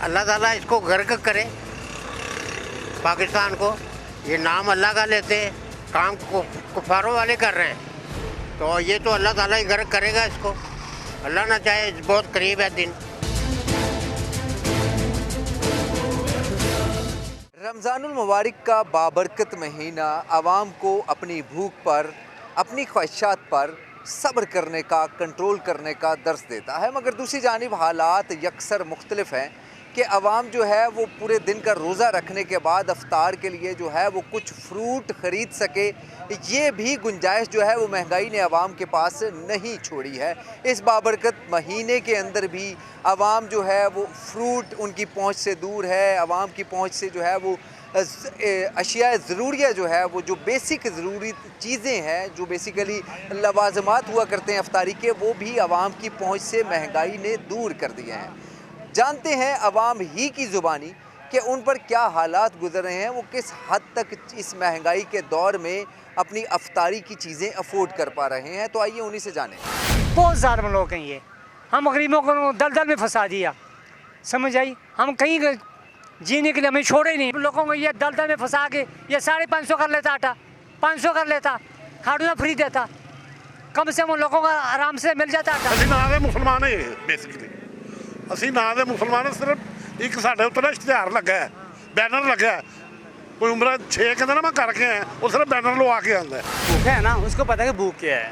अल्लाह ताला इसको गर्क करे पाकिस्तान को। ये नाम अल्लाह का लेते हैं, काम कुफारों वाले कर रहे हैं, तो ये तो अल्लाह ताला ही गर्क करेगा इसको। अल्लाह ना चाहे, बहुत करीब है दिन। रमज़ानुल मुबारक का बाबरकत महीना आवाम को अपनी भूख पर, अपनी ख्वाहिशात पर सब्र करने का, कंट्रोल करने का दर्स देता है। मगर दूसरी जानिब हालात यकसर मुख्तलिफ हैं कि आवाम जो है वो पूरे दिन का रोज़ा रखने के बाद अफ्तार के लिए जो है वो कुछ फ्रूट ख़रीद सके, ये भी गुंजाइश जो है वो महंगाई ने आवाम के पास नहीं छोड़ी है। इस बाबरकत महीने के अंदर भी आवाम जो है वो फ्रूट उनकी पहुंच से दूर है। आवाम की पहुंच से जो है वो अशिया ज़रूरिया जो है वो जो बेसिक ज़रूरी चीज़ें हैं, जो बेसिकली लवाज़मात हुआ करते हैं अफ्तारी के, वो भी आवाम की पहुंच से महंगाई ने दूर कर दिए हैं। जानते हैं आवाम ही की ज़ुबानी कि उन पर क्या हालात गुजर रहे हैं, वो किस हद तक इस महंगाई के दौर में अपनी अफ्तारी की चीज़ें अफोर्ड कर पा रहे हैं। तो आइए उन्हीं से जानें। बहुत ज़्यादा लोग हैं ये, हम गरीबों को दलदल में फंसा दिया, समझ आई। हम कहीं जीने के लिए हमें छोड़े नहीं, लोगों को ये दलदल में फंसा के ये 550 कर लेता, आटा 500 कर लेता, खाड़ू फ्री देता, कम से कम लोगों का आराम से मिल जाता आटा। ਅਸੀਂ ਨਾਂ ਦੇ ਮੁਸਲਮਾਨ ਹੈ ਬੇਸਿਕਲੀ, ਅਸੀਂ ਨਾਂ ਦੇ ਮੁਸਲਮਾਨ। ਸਿਰਫ ਇੱਕ ਸਾਡੇ ਉੱਤੇ ਨਾ ਇਸ਼ਤਿਹਾਰ ਲੱਗਾ ਹੈ, बैनर लगा है। कोई उम्र 6 कहते ना मैं करके आया, वो सिर्फ बैनर लगा के आता है। भूख है ना, उसको पता है कि भूख क्या है।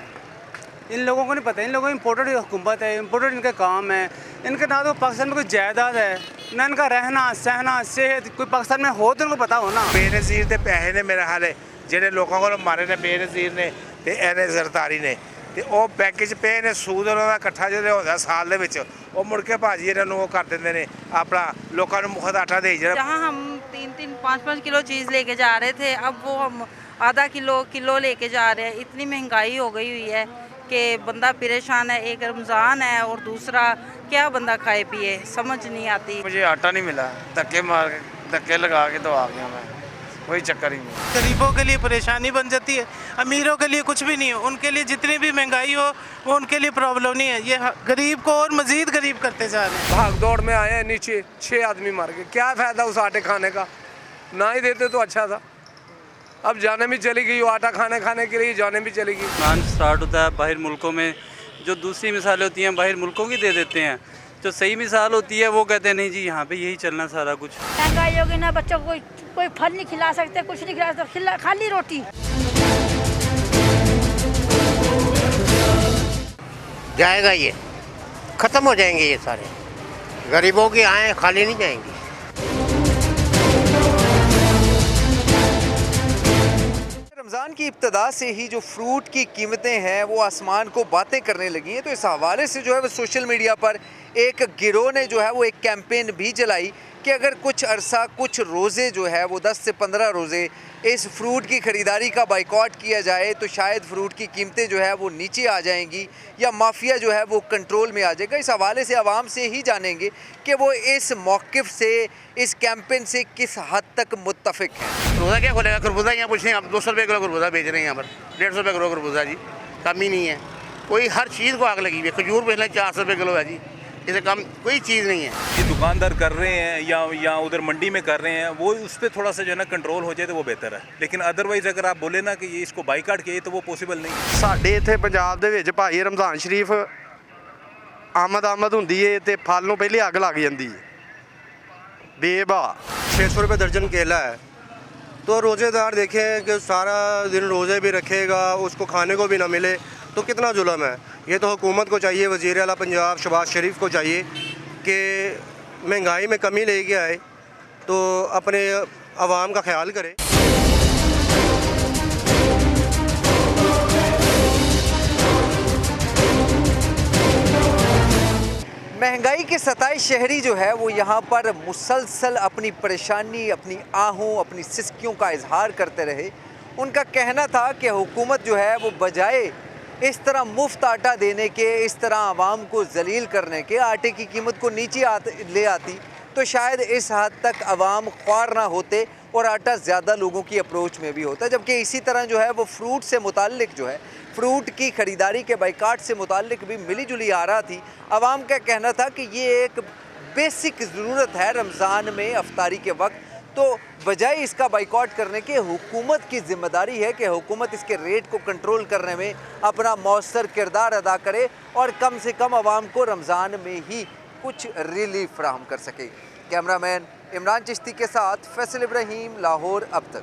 इन लोगों को नहीं पता, इन लोगों की इम्पोर्टेड हुकूमत है, इम्पोर्टेड इनका काम है। इनके ना तो पाकिस्तान में कोई जायदाद है, ना इनका रहना सहना सेहत कोई पाकिस्तान में हो तो उनको पता हो ना। बेनज़ीर के पैसे ने मेरा हाल है ਜਿਹੜੇ ਲੋਕਾਂ ਕੋਲ ਮਾਰੇ ਨੇ ਬੇਨਜ਼ੀਰ ਨੇ ਤੇ ਇਹਨੇ ਜ਼ਰਦਾਰੀ ਨੇ, ਤੇ ਉਹ ਬੈਂਕ 'ਚ ਪਏ ਨੇ, ਸੂਦ ਉਹਨਾਂ ਦਾ ਇਕੱਠਾ ਜਿਹੜਾ ਹੁੰਦਾ ਸਾਲ ਦੇ ਵਿੱਚ, ਉਹ ਮੁੜ ਕੇ ਭਾਜੀ ਇਹਨਾਂ ਨੂੰ ਉਹ ਕਰ ਦਿੰਦੇ ਨੇ, ਆਪਣਾ ਲੋਕਾਂ ਨੂੰ ਮੁਫਤ ਆਟਾ ਦੇ ਜਿਹੜਾ। जहाँ हम 3-5 किलो चीज़ लेके जा रहे थे, अब वो हम आधा किलो लेके जा रहे हैं। इतनी महंगाई हो गई हुई है कि बंदा परेशान है। एक रमज़ान है और दूसरा क्या बंदा खाए पिए, समझ नहीं आती। मुझे आटा नहीं मिला, धक्के मार के धक्के लगा के तो आ गया मैं, कोई चक्कर ही नहीं। गरीबों के लिए परेशानी बन जाती है, अमीरों के लिए कुछ भी नहीं है। उनके लिए जितनी भी महंगाई हो वो उनके लिए प्रॉब्लम नहीं है, ये गरीब को और मज़ीद गरीब करते जा रहे हैं। भाग दौड़ में आए हैं, नीचे 6 आदमी मार के, क्या फ़ायदा उस आटे खाने का, ना ही देते तो अच्छा था। अब जाने भी चली गई, वो आटा खाने के लिए जाने भी चली गई। मान स्टार्ट होता है बाहर मुल्कों में, जो दूसरी मिसालें होती हैं बाहर मुल्कों की दे देते हैं, जो सही मिसाल होती है वो कहते हैं नहीं जी यहाँ पे यही चलना सारा कुछ। महंगाई होगी ना, बच्चों को कोई फल नहीं खिला सकते, कुछ नहीं खिला सकते, खाली रोटी। जाएगा ये, ख़त्म हो जाएंगे ये सारे, गरीबों की आएँ खाली नहीं जाएंगी। रमज़ान की इब्तदा से ही जो फ्रूट की कीमतें हैं वो आसमान को बातें करने लगी हैं। तो इस हवाले से जो है वो सोशल मीडिया पर एक गिरोह ने जो है वो एक कैंपेन भी चलाई कि अगर कुछ अरसा, कुछ रोज़े जो है वो 10 से 15 रोज़े इस फ्रूट की ख़रीदारी का बाइकॉट किया जाए तो शायद फ्रूट की कीमतें जो है वो नीचे आ जाएंगी या माफिया जो है वो कंट्रोल में आ जाएगा। इस हवाले से आवाम से ही जानेंगे कि वो इस मौक़िफ़ से, इस कैंपेन से किस हद तक मुत्तफ़िक हैं। रोज़ा क्या खोलेगा, खरबूजा यहाँ पूछें आप, 200 रुपये किलो खरबूजा बेच रहे हैं यहाँ पर, 150 रुपये किलो खरबूजा जी, कम ही नहीं है। कोई हर चीज़ को आग लगी हुई है, खजूर बेच लें 400 रुपये किलो है जी, इससे कम कोई चीज़ नहीं है। ये दुकानदार कर रहे हैं या उधर मंडी में कर रहे हैं, वो उस पर थोड़ा सा जो है ना कंट्रोल हो जाए तो वो बेहतर है। लेकिन अदरवाइज़ अगर आप बोले ना कि ये इसको बाईकाट किए तो वो पॉसिबल नहीं है। ਸਾਡੇ ਇੱਥੇ ਪੰਜਾਬ ਦੇ ਵਿੱਚ ਭਾਈ ਰਮਜ਼ਾਨ ਸ਼ਰੀਫ ਆਮਦ ਹੁੰਦੀ ਏ ਤੇ ਫਲ ਨੂੰ ਪਹਿਲੇ ਅੱਗ ਲੱਗ ਜਾਂਦੀ ਏ ਬੇਬਾ। 600 रुपये दर्जन केला है, तो रोज़ेदार देखें कि सारा दिन रोज़े भी रखेगा, उसको खाने को भी ना मिले तो कितना जुल्म है। ये तो हुकूमत को चाहिए, वज़ीर आला पंजाब शहबाज शरीफ को चाहिए कि महंगाई में कमी लेके आए तो अपने आवाम का ख्याल करे। महंगाई के सताए शहरी जो है वो यहाँ पर मुसलसल अपनी परेशानी, अपनी आहों, अपनी सिसकियों का इजहार करते रहे। उनका कहना था कि हुकूमत जो है वो बजाय इस तरह मुफ्त आटा देने के, इस तरह आवाम को जलील करने के, आटे की कीमत को नीचे ले आती तो शायद इस हद तक आवाम ख्वार ना होते और आटा ज़्यादा लोगों की अप्रोच में भी होता। जबकि इसी तरह जो है वो फ्रूट से मुताल्लिक जो है, फ्रूट की ख़रीदारी के बाइकाट से मुताल्लिक भी मिली जुली आ रहा थी। आवाम का कहना था कि ये एक बेसिक ज़रूरत है रमज़ान में अफ्तारी के वक्त, तो बजाय इसका बाइकआउट करने के हुकूमत की जिम्मेदारी है कि हुकूमत इसके रेट को कंट्रोल करने में अपना मौसर किरदार अदा करे और कम से कम आवाम को रमज़ान में ही कुछ रिलीफ फराहम कर सके। कैमरामैन इमरान चिश्ती के साथ फैसल इब्राहीम, लाहौर अब तक।